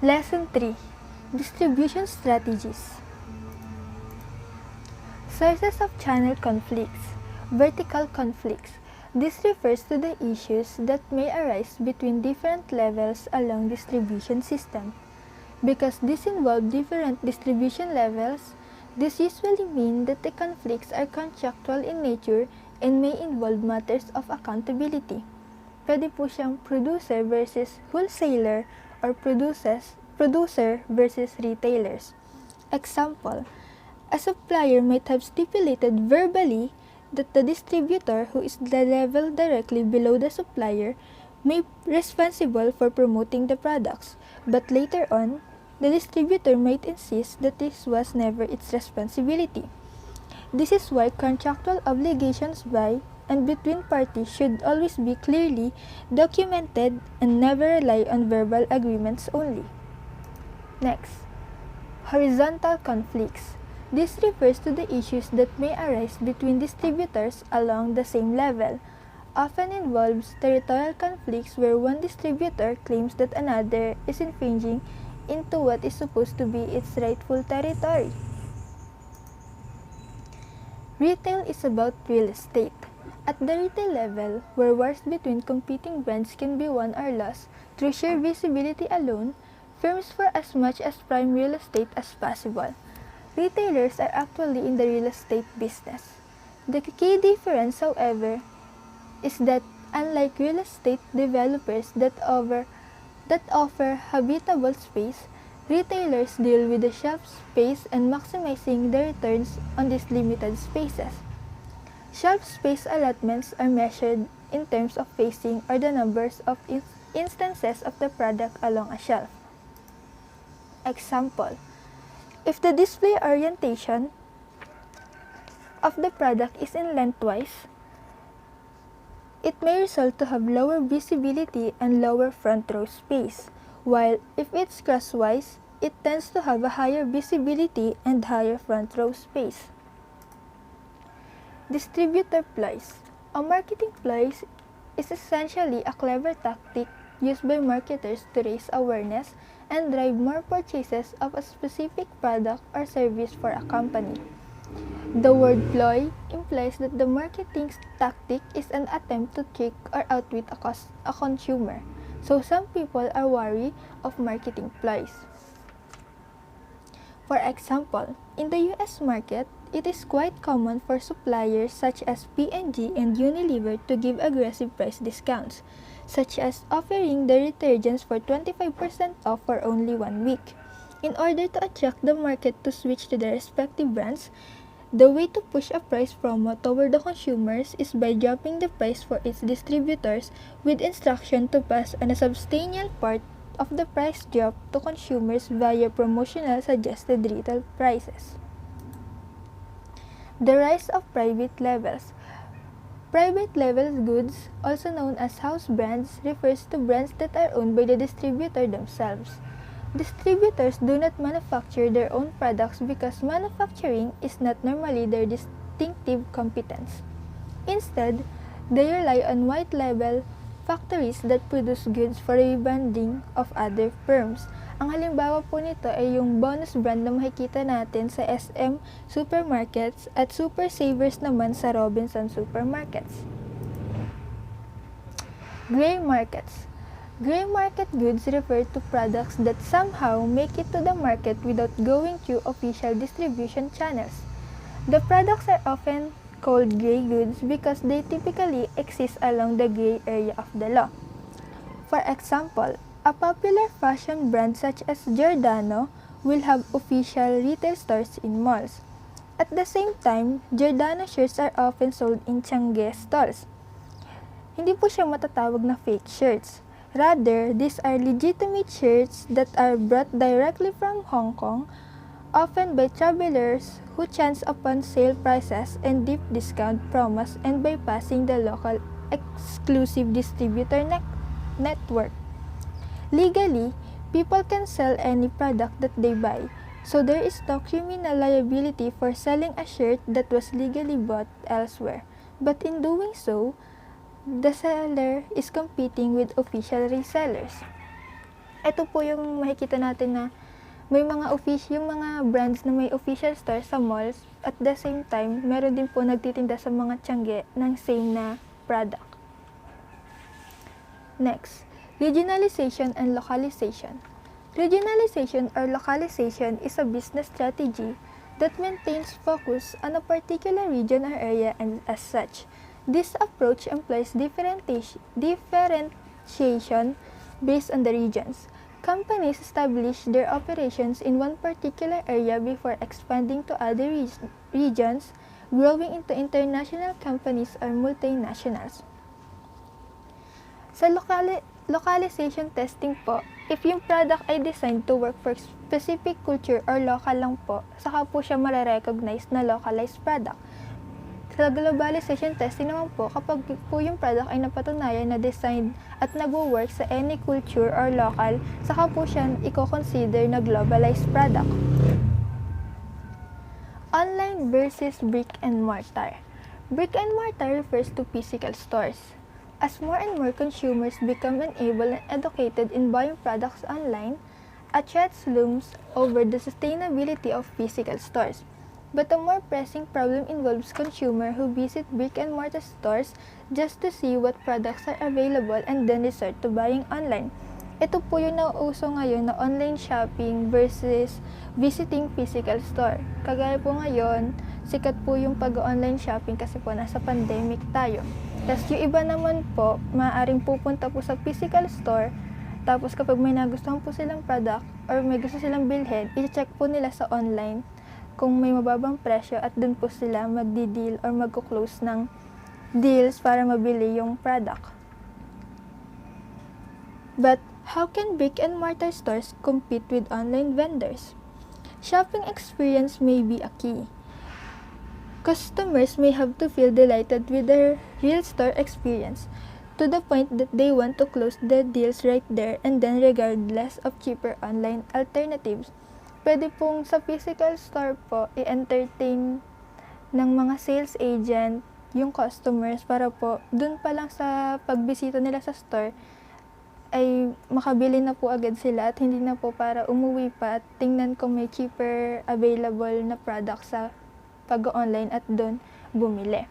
Lesson 3. Distribution Strategies. Sources of channel conflicts. Vertical conflicts. This refers to the issues that may arise between different levels along distribution system. Because these involve different distribution levels, this usually means that the conflicts are contractual in nature and may involve matters of accountability. Pwede po siyang producer versus wholesaler or producer versus retailers. Example, a supplier might have stipulated verbally that the distributor, who is the level directly below the supplier, may be responsible for promoting the products, but later on, the distributor might insist that this was never its responsibility. This is why contractual obligations by and between parties should always be clearly documented and never rely on verbal agreements only. Next, horizontal conflicts. This refers to the issues that may arise between distributors along the same level. Often involves territorial conflicts where one distributor claims that another is infringing into what is supposed to be its rightful territory. Retail is about real estate. At the retail level, where wars between competing brands can be won or lost through sheer visibility alone, firms for as much as prime real estate as possible. Retailers are actually in the real estate business. The key difference, however, is that unlike real estate developers that offer habitable space, retailers deal with the shelf space and maximizing the returns on these limited spaces. Shelf space allotments are measured in terms of facing or the numbers of instances of the product along a shelf. Example, if the display orientation of the product is in lengthwise, it may result to have lower visibility and lower front row space, while if it's crosswise, it tends to have a higher visibility and higher front row space. Distributor ploys. A marketing ploy is essentially a clever tactic used by marketers to raise awareness and drive more purchases of a specific product or service for a company. The word ploy implies that the marketing tactic is an attempt to trick or outwit a consumer, so some people are wary of marketing ploys. For example, in the US market, it is quite common for suppliers such as P&G and Unilever to give aggressive price discounts, such as offering the detergents for 25% off for only 1 week. In order to attract the market to switch to their respective brands, the way to push a price promo toward the consumers is by dropping the price for its distributors with instruction to pass on a substantial part of the price drop to consumers via promotional suggested retail prices. The rise of private labels. Private label goods, also known as house brands, refers to brands that are owned by the distributor themselves. Distributors do not manufacture their own products because manufacturing is not normally their distinctive competence. Instead, they rely on white label factories that produce goods for rebranding of other firms. Ang halimbawa po nito ay yung bonus brand na makikita natin sa SM Supermarkets at Super Savers naman sa Robinson Supermarkets. Gray markets. Gray market goods refer to products that somehow make it to the market without going through official distribution channels. The products are often called gray goods because they typically exist along the gray area of the law. For example, a popular fashion brand such as Giordano will have official retail stores in malls. At the same time, Giordano shirts are often sold in Changi stalls. Hindi po siya matatawag na fake shirts. Rather, these are legitimate shirts that are brought directly from Hong Kong, often by travelers who chance upon sale prices and deep discount promos and bypassing the local exclusive distributor network. Legally, people can sell any product that they buy, so there is no criminal liability for selling a shirt that was legally bought elsewhere. But in doing so, the seller is competing with official resellers. ito po yung makikita natin na may mga yung mga brands na may official store sa malls, at the same time, meron din po nagtitinda sa mga tiangge ng same na product. Next, regionalization and localization. Regionalization or localization is a business strategy that maintains focus on a particular region or area, and as such, this approach employs differentiation based on the regions. Companies establish their operations in one particular area before expanding to other regions, growing into international companies or multinationals. Sa localization testing po, if yung product ay designed to work for specific culture or local lang po, saka po siya mare-recognize na localized product. Sa globalization testing naman po, kapag po yung product ay napatunayan na design at nagwo-work sa any culture or local, saka po siya i-consider na globalized product. Online versus brick and mortar. Brick and mortar refers to physical stores. As more and more consumers become enabled and educated in buying products online, a threat looms over the sustainability of physical stores. But a more pressing problem involves consumers who visit brick-and-mortar stores just to see what products are available and then resort to buying online. Ito po yung nauuso ngayon na online shopping versus visiting physical store. Kagaya po ngayon, sikat po yung pag-online shopping kasi po nasa pandemic tayo. Tapos yung iba naman po, maaaring pupunta po sa physical store, tapos kapag may nagustuhan po silang product or may gusto silang bilhin, i-check po nila sa online kung may mababang presyo at dun po sila magdi-deal or magko-close ng deals para mabili yung product. But how can brick-and-mortar stores compete with online vendors? Shopping experience may be a key. Customers may have to feel delighted with their real store experience to the point that they want to close the deals right there and then regardless of cheaper online alternatives. Pwede pong sa physical store po, i-entertain ng mga sales agent yung customers para po dun pa lang sa pagbisita nila sa store ay makabili na po agad sila at hindi na po para umuwi pa at tingnan kung may cheaper available na product sa pag-online at dun bumili.